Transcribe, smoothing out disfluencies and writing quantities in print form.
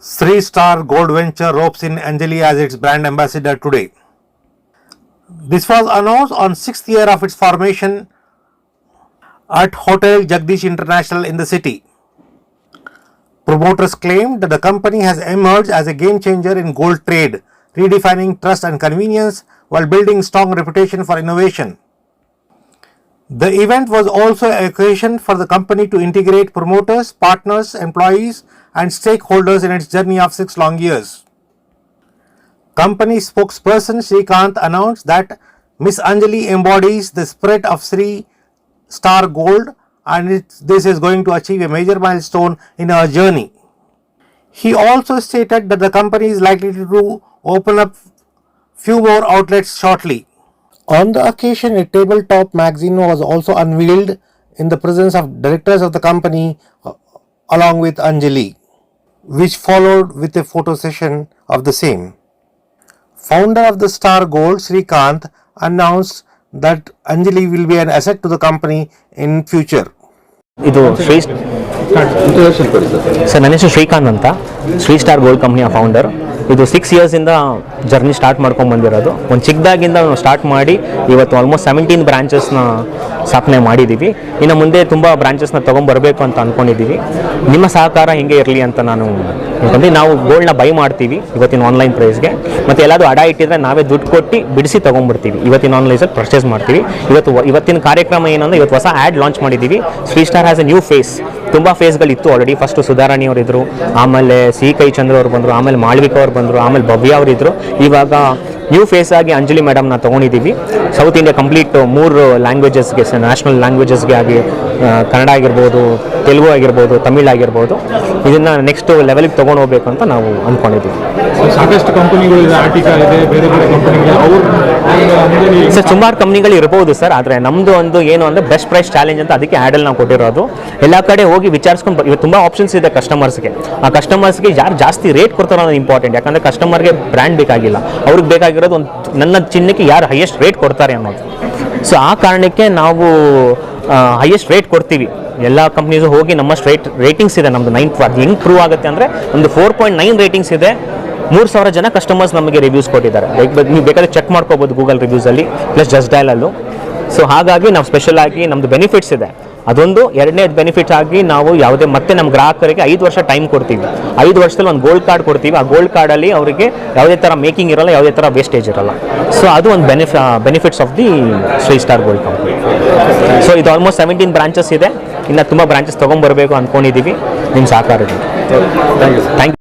Sri Star Gold Venture ropes in Anjali as its brand ambassador today. This was announced on 6th year of its formation at Hotel Jagdish International in the city. Promoters claimed that the company has emerged as a game changer in gold trade, redefining trust and convenience while building strong reputation for innovation. The event was also an occasion for the company to integrate promoters, partners, employees and stakeholders in its journey of 6 long years. Company spokesperson Srikanth announced that Miss Anjali embodies the spirit of Sri Star Gold and this is going to achieve a major milestone in our journey. He also stated that the company is likely to open up few more outlets shortly. On the occasion, a tabletop magazine was also unveiled in the presence of directors of the company along with Anjali, which followed with a photo session of the same. Founder of the Star Gold, Srikanth, announced that Anjali will be an asset to the company in future. ಇದು sir ನನ್ನ ಹೆಸರು ಶ್ರೀಕಾಂತ್ ಅಂತ, Shri Star gold ಕಂಪ್ನಿಯ founder. ಇದು 6 ಇಯರ್ಸಿಂದ journey start ಮಾಡ್ಕೊಂಡು ಬಂದಿರೋದು. ಒಂದು ಚಿಕ್ಕದಾಗಿಂದ ನಾವು start ಮಾಡಿ ಇವತ್ತು ಆಲ್ಮೋಸ್ಟ್ 17 ಬ್ರಾಂಚಸ್ನ ಸ್ಥಾಪನೆ ಮಾಡಿದ್ದೀವಿ. ಇನ್ನು ಮುಂದೆ ತುಂಬ ಬ್ರಾಂಚಸ್ನ ತೊಗೊಂಬರಬೇಕು ಅಂತ ಅಂದ್ಕೊಂಡಿದ್ದೀವಿ. ನಿಮ್ಮ ಸಹಕಾರ ಹಿಂಗೆ ಇರಲಿ ಅಂತ ನಾನು ಯಾಕಂದರೆ ನಾವು ಗೋಲ್ಡ್ನ ಬೈ ಮಾಡ್ತೀವಿ ಇವತ್ತಿನ ಆನ್ಲೈನ್ ಪ್ರೈಸ್ಗೆ, ಮತ್ತು ಎಲ್ಲಾದರೂ ಅಡ ಇಟ್ಟಿದ್ರೆ ನಾವೇ ದುಡ್ಡು ಕೊಟ್ಟು ಬಿಡಿಸಿ ತೊಗೊಂಡ್ಬಿಡ್ತೀವಿ. ಇವತ್ತಿನ ಆನ್ಲೈನಲ್ಲಿ ಪರ್ಚೇಸ್ ಮಾಡ್ತೀವಿ. ಇವತ್ತಿನ ಕಾರ್ಯಕ್ರಮ ಏನಂದರೆ ಇವತ್ತು ಹೊಸ ಆ್ಯಡ್ ಲಾಂಚ್ ಮಾಡಿದ್ದೀವಿ. Shri Star has a new face. ತುಂಬ ಫೇಸ್ಗಳಿತ್ತು ಆಲ್ರೆಡಿ. ಫಸ್ಟು ಸುಧಾರಾಣಿ ಅವರಿದ್ದರು, ಆಮೇಲೆ ಸಿ ಕೈ ಚಂದ್ರ ಅವರು ಬಂದರು, ಆಮೇಲೆ ಮಾಳ್ವಿಕಾ ಅವರು ಬಂದರು, ಆಮೇಲೆ ಭವ್ಯ ಅವರಿದ್ದರು. ಇವಾಗ ನ್ಯೂ ಫೇಸ್ ಆಗಿ ಅಂಜಲಿ ಮೇಡಮ್ನ ತೊಗೊಂಡಿದ್ದೀವಿ. ಸೌತ್ ಇಂಡಿಯಾ ಕಂಪ್ಲೀಟ್ 3 ಲ್ಯಾಂಗ್ವೇಜಸ್ಗೆ, ನ್ಯಾಷನಲ್ ಲ್ಯಾಂಗ್ವೇಜಸ್ಗೆ ಆಗಿ ಕನ್ನಡ ಆಗಿರ್ಬೋದು, ತೆಲುಗು ಆಗಿರ್ಬೋದು, ತಮಿಳ್ ಆಗಿರ್ಬೋದು, ಇದನ್ನು ನೆಕ್ಸ್ಟ್ ಲೆವೆಲ್ಗೆ ತೊಗೊಂಡು ಹೋಗ್ಬೇಕು ಅಂತ ನಾವು ಅಂದ್ಕೊಂಡಿದ್ದೀವಿ. ಸಾಕಷ್ಟು ಕಂಪನಿಗಳಿದೆ, ಆರ್ಟಿಕಾ ಇದೆ, ಬೇರೆ ಬೇರೆ ಕಂಪನಿಗಳು ಸರ್ ಸುಮಾರು ಕಂಪ್ನಿಗಳು ಇರ್ಬೋದು ಸರ್. ಆದರೆ ನಮ್ಮದು ಒಂದು ಏನು ಅಂದರೆ ಬೆಸ್ಟ್ ಪ್ರೈಸ್ ಚಾಲೆಂಜ್ ಅಂತ ಅದಕ್ಕೆ ಆ್ಯಡಲ್ಲಿ ನಾವು ಕೊಟ್ಟಿರೋದು. ಎಲ್ಲ ಕಡೆ ಹೋಗಿ ವಿಚಾರಿಸ್ಕೊಂಡು ಇವತ್ತು ತುಂಬ ಆಪ್ಷನ್ಸ್ ಇದೆ ಕಸ್ಟಮರ್ಸ್ಗೆ. ಆ ಕಸ್ಟಮರ್ಸ್ಗೆ ಯಾರು ಜಾಸ್ತಿ ರೇಟ್ ಕೊಡ್ತಾರೋ ಅನ್ನೋದು ಇಂಪಾರ್ಟೆಂಟ್. ಯಾಕಂದರೆ ಕಸ್ಟಮರ್ಗೆ ಬ್ರ್ಯಾಂಡ್ ಬೇಕಾಗಿಲ್ಲ, ಅವ್ರಿಗೆ ಬೇಕಾಗಿರೋದು ಒಂದು ನನ್ನ ಚಿನ್ನಕ್ಕೆ ಯಾರು ಹೈಯೆಸ್ಟ್ ರೇಟ್ ಕೊಡ್ತಾರೆ ಅನ್ನೋದು. ಸೊ ಆ ಕಾರಣಕ್ಕೆ ನಾವು ಹೈಯೆಸ್ಟ್ ರೇಟ್ ಕೊಡ್ತೀವಿ. ಎಲ್ಲ ಕಂಪ್ನೀಸು ಹೋಗಿ ನಮ್ಮಷ್ಟು ರೇಟಿಂಗ್ಸ್ ಇದೆ ನಮ್ಮದು 9. ಅದು ಹೆಂಗೆ ಪ್ರೂವ್ ಆಗುತ್ತೆ ಅಂದರೆ ಒಂದು 4.9 ರೇಟಿಂಗ್ಸ್ ಇದೆ. 3000 ಜನ ಕಸ್ಟಮರ್ಸ್ ನಮಗೆ ರಿವ್ಯೂಸ್ ಕೊಟ್ಟಿದ್ದಾರೆ. ನೀವು ಬೇಕಾದ್ರೆ ಚೆಕ್ ಮಾಡ್ಕೋಬೋದು ಗೂಗಲ್ ರಿವ್ಯೂಸಲ್ಲಿ, ಪ್ಲಸ್ ಜಸ್ಟ್ ಡಯಲಲ್ಲೂ. ಸೊ ಹಾಗಾಗಿ ನಾವು ಸ್ಪೆಷಲ್ ಆಗಿ ನಮ್ಮದು ಬೆನಿಫಿಟ್ಸ್ ಇದೆ. ಅದೊಂದು. ಎರಡನೇ ಬೆನಿಫಿಟ್ ಆಗಿ ನಾವು ಯಾವುದೇ ಮತ್ತೆ ನಮ್ಮ ಗ್ರಾಹಕರಿಗೆ 5 ವರ್ಷ ಟೈಮ್ ಕೊಡ್ತೀವಿ. 5 ವರ್ಷದಲ್ಲಿ ಒಂದು ಗೋಲ್ಡ್ ಕಾರ್ಡ್ ಕೊಡ್ತೀವಿ. ಆ ಗೋಲ್ಡ್ ಕಾರ್ಡಲ್ಲಿ ಅವರಿಗೆ ಯಾವುದೇ ಥರ ಮೇಕಿಂಗ್ ಇರಲ್ಲ, ಯಾವುದೇ ಥರ ವೇಸ್ಟೇಜ್ ಇರಲ್ಲ. ಸೊ ಅದು ಒಂದು benefits of the Shri Star gold company. So ಇದು ಆಲ್ಮೋಸ್ಟ್ 17 ಬ್ರಾಂಚಸ್ ಇದೆ. ಇನ್ನು ತುಂಬ ಬ್ರಾಂಚಸ್ ತೊಗೊಂಬರಬೇಕು ಅಂದ್ಕೊಂಡಿದ್ದೀವಿ. ನಿಮ್ಮ ಸಹಕಾರ ಇದೆ. Thank you.